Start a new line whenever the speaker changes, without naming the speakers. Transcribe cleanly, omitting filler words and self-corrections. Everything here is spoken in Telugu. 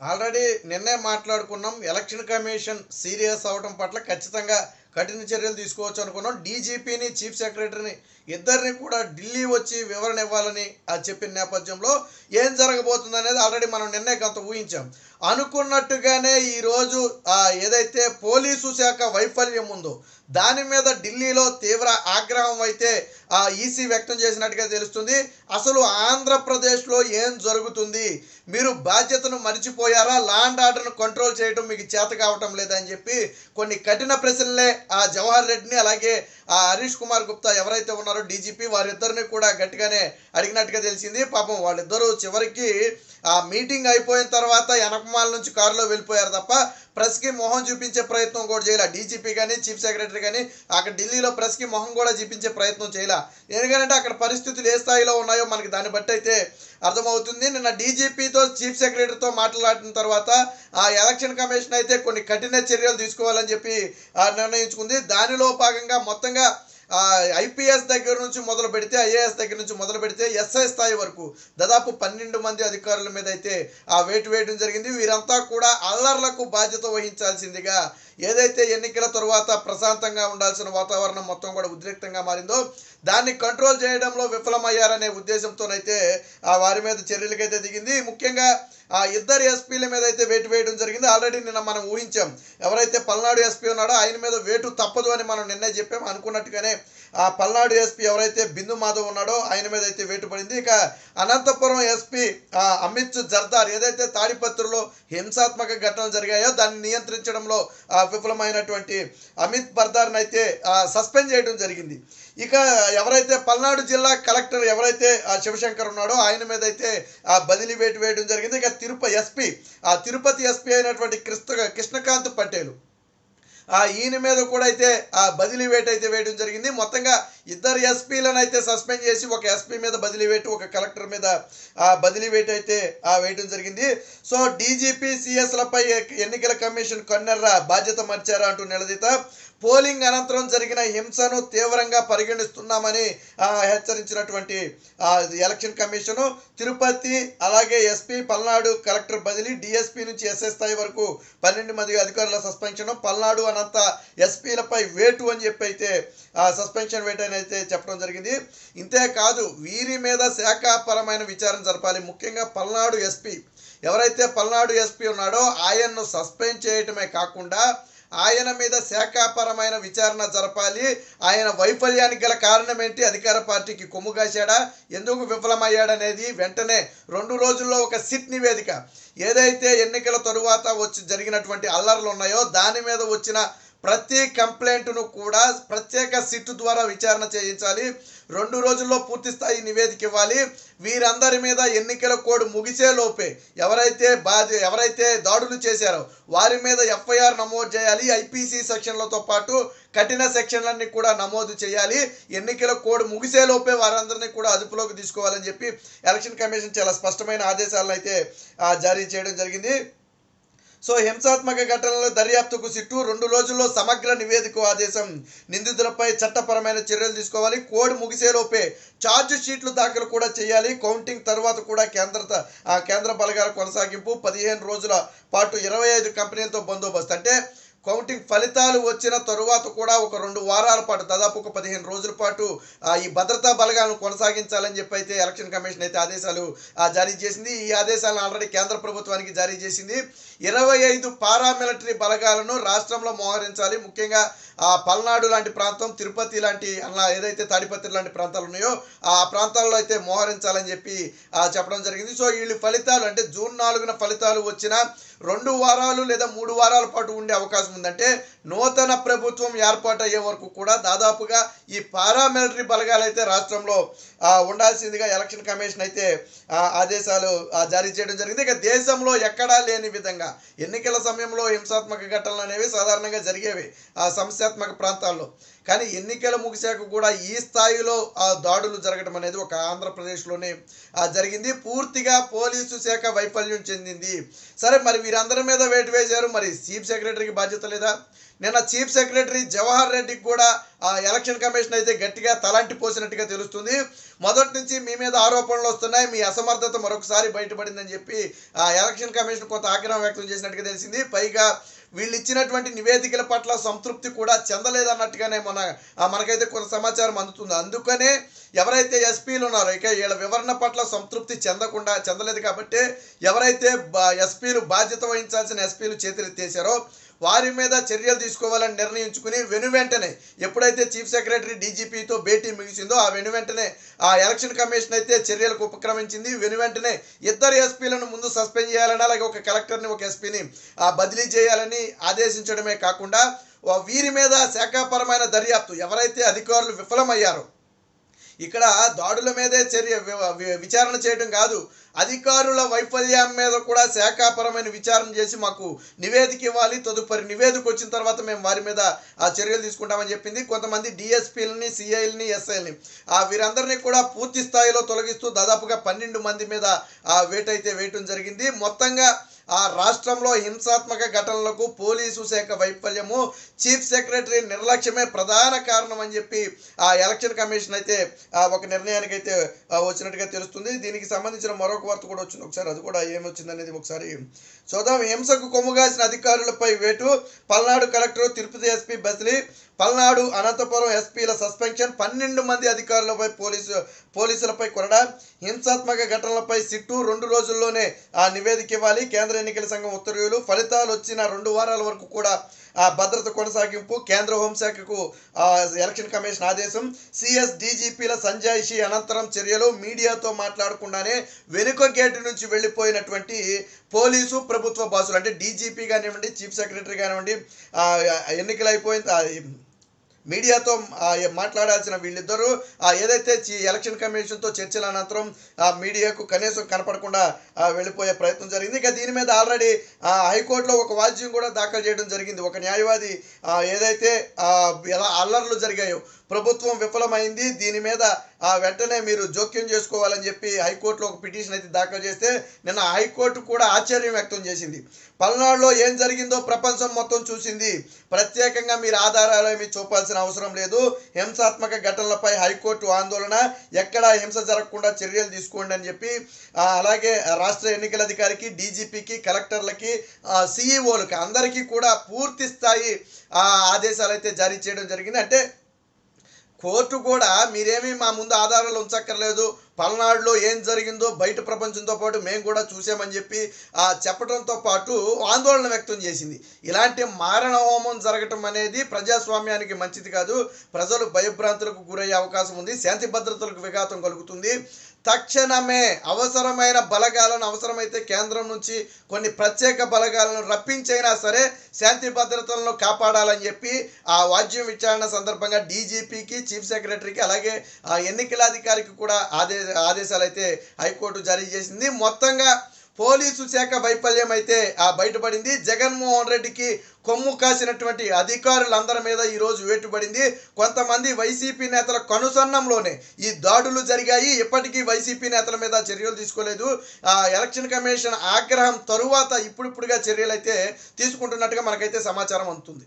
ఆల్రెడీ నిన్నే మాట్లాడుకున్నాం. ఎలక్షన్ కమిషన్ సీరియస్ అవడం పట్ల ఖచ్చితంగా కఠిన చర్యలు తీసుకోవచ్చు అనుకున్నాం. డీజీపీని, చీఫ్ సెక్రటరీని ఇద్దరిని కూడా ఢిల్లీ వచ్చి వివరణ ఇవ్వాలని చెప్పిన నేపథ్యంలో ఏం జరగబోతుంది అనేది ఆల్రెడీ మనం నిన్నే కొంత ఊహించాం. అనుకున్నట్టుగానే ఈరోజు ఏదైతే పోలీసు శాఖ వైఫల్యం ఉందో దాని మీద ఢిల్లీలో తీవ్ర ఆగ్రహం అయితే ఈసీ వ్యక్తం చేసినట్టుగా తెలుస్తుంది. అసలు ఆంధ్రప్రదేశ్లో ఏం జరుగుతుంది, మీరు బాధ్యతను మర్చిపోయారా, లా అండ్ ఆర్డర్ను కంట్రోల్ చేయడం మీకు చేత కావటం లేదని చెప్పి కొన్ని కఠిన ప్రశ్నలే జవహర్ రెడ్డిని అలాగే హరీష్ కుమార్ గుప్తా ఎవరైతే ఉన్నారో డీజీపీ వారిద్దరిని కూడా గట్టిగానే అడిగినట్టుగా తెలిసింది. పాపం వాళ్ళిద్దరూ చివరికి ఆ మీటింగ్ అయిపోయిన తర్వాత వెనకమాల నుంచి కారులో వెళ్ళిపోయారు తప్ప ప్రెస్కి మొహం చూపించే ప్రయత్నం కూడా చేయాల. డీజీపీ కానీ చీఫ్ సెక్రటరీ కానీ అక్కడ ఢిల్లీలో ప్రెస్కి మొహం కూడా చూపించే ప్రయత్నం చేయాల. ఎందుకంటే అక్కడ పరిస్థితులు ఏ స్థాయిలో ఉన్నాయో మనకి దాన్ని బట్టి అయితే అర్థమవుతుంది. నిన్న డీజీపీతో చీఫ్ సెక్రటరీతో మాట్లాడిన తర్వాత ఎలక్షన్ కమిషన్ అయితే కొన్ని కఠిన చర్యలు తీసుకోవాలని చెప్పి నిర్ణయించుకుంది. దానిలో భాగంగా మొత్తంగా ఐపీఎస్ దగ్గర నుంచి మొదలు పెడితే, ఐఏఎస్ దగ్గర నుంచి మొదలు పెడితే ఎస్ఐ స్థాయి వరకు దాదాపు 12 మంది అధికారుల మీద అయితే వేటు వేయడం జరిగింది. వీరంతా కూడా అల్లర్లకు బాధ్యత వహించాల్సిందిగా ఏదైతే ఎన్నికల తరువాత ప్రశాంతంగా ఉండాల్సిన వాతావరణం మొత్తం కూడా ఉద్రిక్తంగా మారిందో దాన్ని కంట్రోల్ చేయడంలో విఫలమయ్యారనే ఉద్దేశంతోనైతే వారి మీద చర్యలకైతే దిగింది. ముఖ్యంగా ఇద్దరు ఎస్పీల మీద అయితే వేటు వేయడం జరిగింది. ఆల్రెడీ నిన్న మనం ఊహించాం, ఎవరైతే పల్నాడు ఎస్పీ ఉన్నాడో ఆయన మీద వేటు తప్పదు అని మనం నిన్నే చెప్పాం. అనుకున్నట్టుగానే పల్నాడు ఎస్పీ ఎవరైతే బిందు మాధవ్ ఉన్నాడో ఆయన మీద అయితే వేటు పడింది. ఇక అనంతపురం ఎస్పీ అమిత్ జర్దార్ ఏదైతే తాడిపత్రిలో హింసాత్మక ఘటనలు జరిగాయో దాన్ని నియంత్రించడంలో విఫలమైనటువంటి అమిత్ బర్దార్ని అయితే సస్పెండ్ చేయడం జరిగింది. ఇక ఎవరైతే పల్నాడు జిల్లా కలెక్టర్ ఎవరైతే శివశంకర్ ఉన్నాడో ఆయన మీద అయితే బదిలీ వేటు వేయడం జరిగింది. ఇక తిరుపతి ఎస్పీ అయినటువంటి కృష్ణకాంత్ పటేల్ ఈయన మీద కూడా అయితే బదిలీ వేటు అయితే వేయడం జరిగింది. మొత్తంగా ఇద్దరు ఎస్పీలను అయితే సస్పెండ్ చేసి ఒక ఎస్పీ మీద బదిలీ వేటు, ఒక కలెక్టర్ మీద బదిలీ వేటు అయితే వేయడం జరిగింది. సో డీజీపీ సిఎస్లపై ఎన్నికల కమిషన్ కన్నెర్ర బాధ్యత మర్చారా అంటూ నిలదీత పోలింగ్ అనంతరం జరిగిన హింసను తీవ్రంగా పరిగణిస్తున్నామని హెచ్చరించినటువంటి ఎలక్షన్ కమిషను తిరుపతి అలాగే ఎస్పీ, పల్నాడు కలెక్టర్ బదిలీ, డిఎస్పీ నుంచి ఎస్ఐ స్థాయి వరకు 12 మంది అధికారుల సస్పెన్షన్, పల్నాడు అనంత ఎస్పీలపై వేటు అని చెప్పి అయితే సస్పెన్షన్ వేటు అని అయితే చెప్పడం జరిగింది. ఇంతేకాదు వీరి మీద శాఖాపరమైన విచారణ జరపాలి. ముఖ్యంగా పల్నాడు ఎస్పీ ఎవరైతే పల్నాడు ఎస్పీ ఉన్నాడో ఆయన్ను సస్పెండ్ చేయటమే కాకుండా ఆయన మీద శాఖాపరమైన విచారణ జరపాలి. ఆయన వైఫల్యానికి గల కారణం ఏంటి, అధికార పార్టీకి కొమ్ము కాశాడా, ఎందుకు విఫలమయ్యాడనేది వెంటనే 2 రోజుల్లో ఒక సిట్ నివేదిక ఏదైతే ఎన్నికల తరువాత జరిగినటువంటి అల్లర్లు ఉన్నాయో దాని మీద వచ్చిన ప్రతి కంప్లైంట్ను కూడా ప్రత్యేక సిట్ ద్వారా విచారణ చేయించాలి. 2 రోజుల్లో పూర్తి స్థాయి నివేదిక ఇవ్వాలి. వీరందరి మీద ఎన్నికల కోడ్ ముగిసే లోపే ఎవరైతే దాడులు చేశారో వారి మీద ఎఫ్ఐఆర్ నమోదు చేయాలి. ఐపీసీ సెక్షన్లతో పాటు కఠిన సెక్షన్లన్నీ కూడా నమోదు చేయాలి. ఎన్నికల కోడ్ ముగిసే లోపే వారందరినీ కూడా అదుపులోకి తీసుకోవాలని చెప్పి ఎలక్షన్ కమిషన్ చాలా స్పష్టమైన ఆదేశాలను అయితే జారీ చేయడం జరిగింది. సో హింసాత్మక ఘటనల దర్యాప్తుకు సిట్టు 2 రోజుల్లో సమగ్ర నివేదిక ఆదేశం. నిందితులపై చట్టపరమైన చర్యలు తీసుకోవాలి. కోడ్ ముగిసేలోపే ఛార్జ్ షీట్లు దాఖలు కూడా చేయాలి. కౌంటింగ్ తర్వాత కూడా కేంద్ర బలగాల కొనసాగింపు. 15 రోజుల పాటు 25 కంపెనీలతో బందోబస్తు. అంటే కౌంటింగ్ ఫలితాలు వచ్చిన తరువాత కూడా ఒక 2 వారాల పాటు దాదాపు ఒక 15 రోజుల పాటు ఈ భద్రతా బలగాలను కొనసాగించాలని చెప్పి అయితే ఎలక్షన్ కమిషన్ అయితే ఆదేశాలు జారీ చేసింది. ఈ ఆదేశాలను ఆల్రెడీ కేంద్ర ప్రభుత్వానికి జారీ చేసింది. 25 పారామిలిటరీ బలగాలను రాష్ట్రంలో మోహరించాలి. ముఖ్యంగా పల్నాడు లాంటి ప్రాంతం, తిరుపతి లాంటి ఏదైతే తాడిపత్రి లాంటి ప్రాంతాలు ఉన్నాయో ఆ ప్రాంతాల్లో అయితే మోహరించాలని చెప్పి చెప్పడం జరిగింది. సో వీళ్ళు ఫలితాలు అంటే జూన్ 4న ఫలితాలు వచ్చిన 2 వారాలు లేదా 3 వారాల పాటు ఉండే అవకాశం ఉందంటే నూతన ప్రభుత్వం ఏర్పాటు అయ్యే వరకు కూడా దాదాపుగా ఈ పారామిలిటరీ బలగాలు అయితే రాష్ట్రంలో ఉండాల్సిందిగా ఎలక్షన్ కమిషన్ అయితే ఆదేశాలు జారీ చేయడం జరిగింది. ఇక దేశంలో ఎక్కడా లేని విధంగా ఎన్నికల సమయంలో హింసాత్మక ఘటనలు అనేవి సాధారణంగా జరిగేవి సమస్యాత్మక ప్రాంతాల్లో. కానీ ఎన్నికలు ముగిశాక కూడా ఈ స్థాయిలో దాడులు జరగడం అనేది ఒక ఆంధ్రప్రదేశ్లోనే జరిగింది. పూర్తిగా పోలీసు శాఖ వైఫల్యం చెందింది. సరే, మరి వీరందరి మీద వేటు వేశారు, మరి చీఫ్ సెక్రటరీకి బాధ్యత లేదా? నిన్న చీఫ్ సెక్రటరీ జవహర్ రెడ్డికి కూడా ఎలక్షన్ కమిషన్ అయితే గట్టిగా తలాంటి పోసినట్టుగా తెలుస్తుంది. మొదటి నుంచి మీ మీద ఆరోపణలు వస్తున్నాయి, మీ అసమర్థత మరొకసారి బయటపడిందని చెప్పి ఎలక్షన్ కమిషన్ కొంత ఆగ్రహం వ్యక్తం చేసినట్టుగా తెలిసింది. పైగా వీళ్ళు ఇచ్చినటువంటి నివేదికల పట్ల సంతృప్తి కూడా చెందలేదన్నట్టుగానే మనకైతే కొంత సమాచారం అందుతుంది. అందుకనే ఎవరైతే ఎస్పీలు ఉన్నారో ఇక వీళ్ళ వివరణ పట్ల సంతృప్తి చెందలేదు కాబట్టి ఎవరైతే ఎస్పీలు బాధ్యత వహించాల్సిన ఎస్పీలు చేతులెత్తేశారో వారి మీద చర్యలు తీసుకోవాలని నిర్ణయించుకుని వెంటనే ఎప్పుడైతే చీఫ్ సెక్రటరీ డీజీపీతో భేటీ ముగిసిందో ఆ వెంటనే ఆ ఎలక్షన్ కమిషన్ అయితే చర్యలకు ఉపక్రమించింది. వెంటనే ఇద్దరు ఎస్పీలను ముందు సస్పెండ్ చేయాలని, అలాగే ఒక కలెక్టర్ని ఒక ఎస్పీని బదిలీ చేయాలని ఆదేశించడమే కాకుండా వీరి మీద శాఖాపరమైన దర్యాప్తు ఎవరైతే అధికారులు విఫలమయ్యారో ఇక్కడ దాడుల మీదే విచారణ చేయడం కాదు, అధికారుల వైఫల్యం మీద కూడా శాఖాపరమైన విచారణ చేసి మాకు నివేదిక ఇవ్వాలి, తదుపరి నివేదిక వచ్చిన తర్వాత మేము వారి మీద చర్యలు తీసుకుంటామని చెప్పింది. కొంతమంది డిఎస్పీలని, సిఐలని, ఎస్ఐలని వీరందరినీ కూడా పూర్తి స్థాయిలో తొలగిస్తూ దాదాపుగా 12 మంది మీద వేయటం జరిగింది. మొత్తంగా రాష్ట్రంలో హింసాత్మక ఘటనలకు పోలీసు శాఖ వైఫల్యము, చీఫ్ సెక్రటరీ నిర్లక్ష్యమే ప్రధాన కారణం అని చెప్పి ఎలక్షన్ కమిషన్ అయితే ఒక నిర్ణయానికి అయితే వచ్చినట్టుగా తెలుస్తుంది. దీనికి సంబంధించిన మరొక వార్త కూడా వచ్చింది, ఒకసారి అది కూడా ఏమొచ్చిందనేది ఒకసారి చూద్దాం. హింసకు కొమ్ముగాసిన అధికారులపై వేటు, పల్నాడు కలెక్టర్, తిరుపతి ఎస్పీ బదిలీ, పల్నాడు, అనంతపురం ఎస్పీల సస్పెన్షన్, 12 మంది అధికారులపై పోలీసులపై కొరడా, హింసాత్మక ఘటనలపై సిట్టు 2 రోజుల్లోనే నివేదిక ఇవ్వాలి, కేంద్ర ఎన్నికల సంఘం ఉత్తర్వులు, ఫలితాలు వచ్చిన 2 వారాల వరకు కూడా భద్రత కొనసాగింపు, కేంద్ర హోంశాఖకు ఎలక్షన్ కమిషన్ ఆదేశం, సిఎస్ డీజీపీల సంజాయిషి అనంతరం చర్యలు, మీడియాతో మాట్లాడకుండానే వెనుక గేటు నుంచి వెళ్ళిపోయినటువంటి పోలీసు ప్రభుత్వ బాసులు అంటే డీజీపీ కానివ్వండి, చీఫ్ సెక్రటరీ కానివ్వండి, ఎన్నికలు అయిపోయింది మీడియాతో మాట్లాడాల్సిన వీళ్ళిద్దరూ ఏదైతే ఎలక్షన్ కమిషన్తో చర్చల అనంతరం మీడియాకు కనీసం కనపడకుండా వెళ్ళిపోయే ప్రయత్నం జరిగింది. ఇక దీని మీద ఆల్రెడీ హైకోర్టులో ఒక వాద్యం కూడా దాఖలు చేయడం జరిగింది. ఒక న్యాయవాది ఏదైతే ఎలా అల్లర్లు జరిగాయో ప్రభుత్వం విఫలమైంది, దీని మీద వెంటనే మీరు జోక్యం చేసుకోవాలని చెప్పి హైకోర్టులో ఒక పిటిషన్ అయితే దాఖలు చేస్తే నిన్న హైకోర్టు కూడా ఆశ్చర్యం వ్యక్తం చేసింది. పల్నాడులో ఏం జరిగిందో ప్రపంచం మొత్తం చూసింది, ప్రత్యేకంగా మీరు ఆధారాలు ఏమి చూపాల్సిన అవసరం లేదు, హింసాత్మక ఘటనలపై హైకోర్టు ఆందోళన, ఎక్కడా హింస జరగకుండా చర్యలు తీసుకోండి అని చెప్పి అలాగే రాష్ట్ర ఎన్నికల అధికారికి, డీజీపీకి, కలెక్టర్లకి, సిఈఓలకి అందరికీ కూడా పూర్తి స్థాయి ఆదేశాలు అయితే జారీ చేయడం జరిగింది. అంటే కోర్టు కూడా మీరేమీ మా ముందు ఆధారాలు ఉంచక్కర్లేదు, పల్నాడులో ఏం జరిగిందో బయట ప్రపంచంతో పాటు మేము కూడా చూసామని చెప్పి చెప్పడంతో పాటు ఆందోళన వ్యక్తం చేసింది. ఇలాంటి మారణ హోమం జరగటం అనేది ప్రజాస్వామ్యానికి మంచిది కాదు, ప్రజలు భయభ్రాంతులకు గురయ్యే అవకాశం ఉంది, శాంతి భద్రతలకు విఘాతం కలుగుతుంది. తక్షణమే అవసరమైన బలగాలను, అవసరమైతే కేంద్రం నుంచి కొన్ని ప్రత్యేక బలగాలను రప్పించైనా సరే శాంతి భద్రతలను కాపాడాలని చెప్పి ఆ వాద్యం విచారణ సందర్భంగా డీజీపీకి, చీఫ్ సెక్రటరీకి, అలాగే ఎన్నికల అధికారికి కూడా ఆదేశాలు అయితే హైకోర్టు జారీ చేసింది. మొత్తంగా పోలీసు శాఖ వైఫల్యం అయితే బయటపడింది. జగన్మోహన్ రెడ్డికి కొమ్ము కాసినటువంటి అధికారులందరి మీద ఈరోజు వేటుపడింది. కొంతమంది వైసీపీ నేతల కనుసన్నంలోనే ఈ దాడులు జరిగాయి. ఇప్పటికీ వైసీపీ నేతల మీద చర్యలు తీసుకోలేదు. ఎలక్షన్ కమిషన్ ఆగ్రహం తరువాత ఇప్పుడిప్పుడుగా చర్యలు అయితే తీసుకుంటున్నట్టుగా మనకైతే సమాచారం అందుతుంది.